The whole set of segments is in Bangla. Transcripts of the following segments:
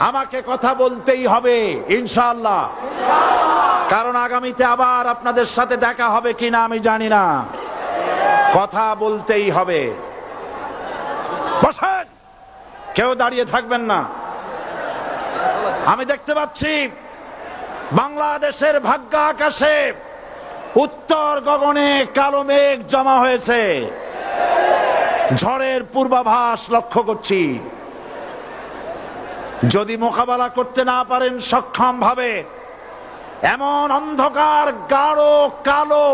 আমাকে কথা বলতেই হবে ইনশাআল্লাহ, কারণ আগামীতে আবার আপনাদের সাথে দেখা হবে কিনা আমি জানি না। কথা বলতেই হবে। বসেন, কেউ দাঁড়িয়ে থাকবেন না। আমি দেখতে পাচ্ছি বাংলাদেশের ভাগ্য আকাশে উত্তর গগনে কালো মেঘ জমা হয়েছে, ঝড়ের পূর্বাভাস লক্ষ্য করছি। যদি মোকাবেলা করতে না পারেন সক্ষম ভাবে, এমন অন্ধকার গাঢ় কালো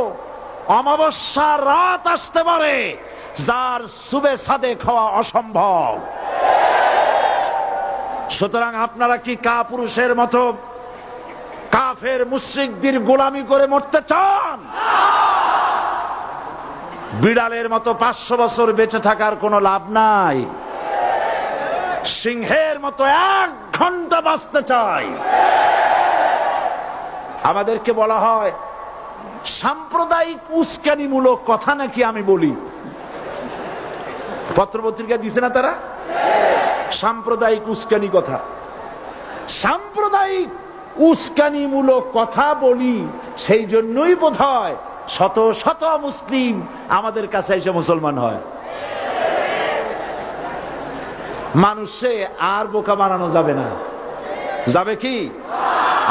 অমাবস্যার রাত আসতে পারে যার সুবে সাদেক হওয়া অসম্ভব। সুতরাং আপনারা কি কাপুরুষের মতো কাফের মুশরিকদের গোলামি করে মরতে চান? বিড়ালের মতো 500 বছর বেঁচে থাকার কোনো লাভ নাই। সিংহের মতো 1 ঘন্টা বাঁচতে চাই। আমাদেরকে বলা হয় সাম্প্রদায়িক উস্কানিমূলক কথা নাকি আমি বলি। পত্রপত্রিকা দিছে না তারা? সাম্প্রদায়িক উস্কানি কথা, সাম্প্রদায়িক উস্কানিমূলক কথা বলি। সেই জন্যই বোধহয় শত শত মুসলিম আমাদের কাছে এসে মুসলমান হয়। মানুষে আর বোকা বানানো যাবে না। যাবে কি?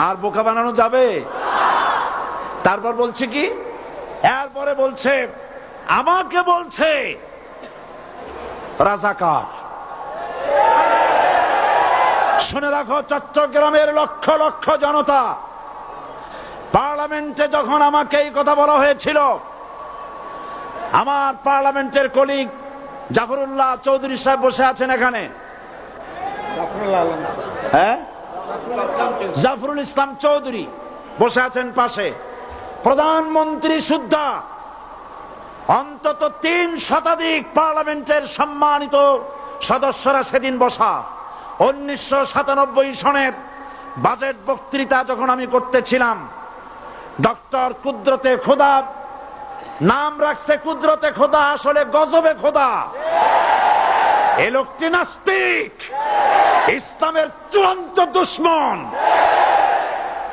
আর বোকা বানানো যাবে? তারপর বলছে কি, এরপরে বলছে আমাকে বলছে রাজাকার। শুনে রাখো চট্টগ্রামের লক্ষ লক্ষ জনতা, পার্লামেন্টে যখন আমাকে এই কথা বলা হয়েছিল, আমার পার্লামেন্টের কলিগ জাফরুল্লাহ চৌধুরী সাহেব বসে আছেন এখানে, হ্যাঁ, জাফরুল ইসলাম চৌধুরী বসে আছেন পাশে, প্রধানমন্ত্রী সুদ্ধা, অন্তত 3 শতাধিক পার্লামেন্টের সম্মানিত সদস্যরা সেদিন বসা। 1997 সনের বাজেট বক্তৃতা যখন আমি করতেছিলাম, ডক্টর কুদরতে খোদা, নাম রাখছে কুদরতে খোদা, আসলে গজবে খোদা। এই লোকটি নাস্তিক, ইসলামের চূড়ান্ত দুশমন।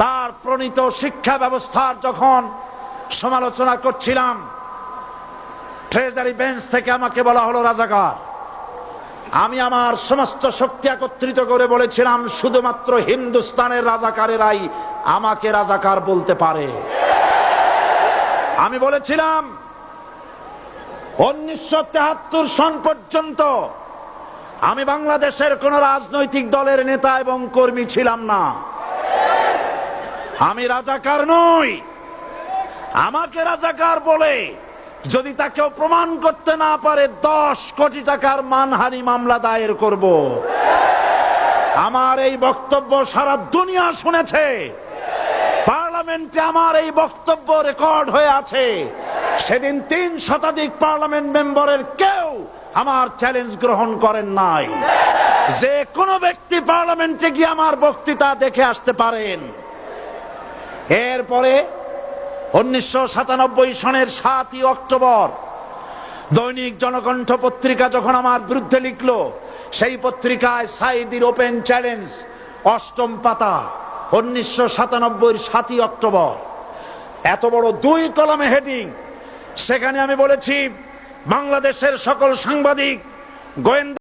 তার প্রণীত শিক্ষা ব্যবস্থার যখন সমালোচনা করছিলাম, ট্রেজারি বেঞ্চ থেকে আমাকে বলা হলো রাজাকার। আমি আমার সমস্ত শক্তি একত্রিত করে বলেছিলাম শুধুমাত্র হিন্দুস্তানের রাজাকারেরাই আমাকে রাজাকার বলতে পারে। আমি বলেছিলাম 1973 সন পর্যন্ত আমি বাংলাদেশের কোন রাজনৈতিক দলের নেতা এবং কর্মী ছিলাম না। আমি রাজাকার নই। আমাকে রাজাকার বলে যদি তাকেও প্রমাণ করতে না পারে 10 কোটি টাকার মানহানি মামলা দায়ের করব। আমার এই বক্তব্য সারা দুনিয়া শুনেছে। পার্লামেন্টে আমার এই বক্তব্য রেকর্ড হয়ে আছে। সেদিন 3 শতাধিক পার্লামেন্ট মেম্বারের কেউ আমার চ্যালেঞ্জ গ্রহণ করেন নাই। যে কোনো ব্যক্তি পার্লামেন্টে গিয়ে আমার বক্তৃতা দেখে আসতে পারেন। এরপরে 1997 সনের 7ই অক্টোবর দৈনিক জনকণ্ঠ পত্রিকা যখন আমার বিরুদ্ধে লিখলো, সেই পত্রিকায় সাইদির ওপেন চ্যালেঞ্জ 8ম পাতা, 1997 7ই অক্টোবর, এত বড় 2 কলামে হেডিং। সেখানে আমি বলেছি বাংলাদেশের সকল সাংবাদিক, গোয়েন্দা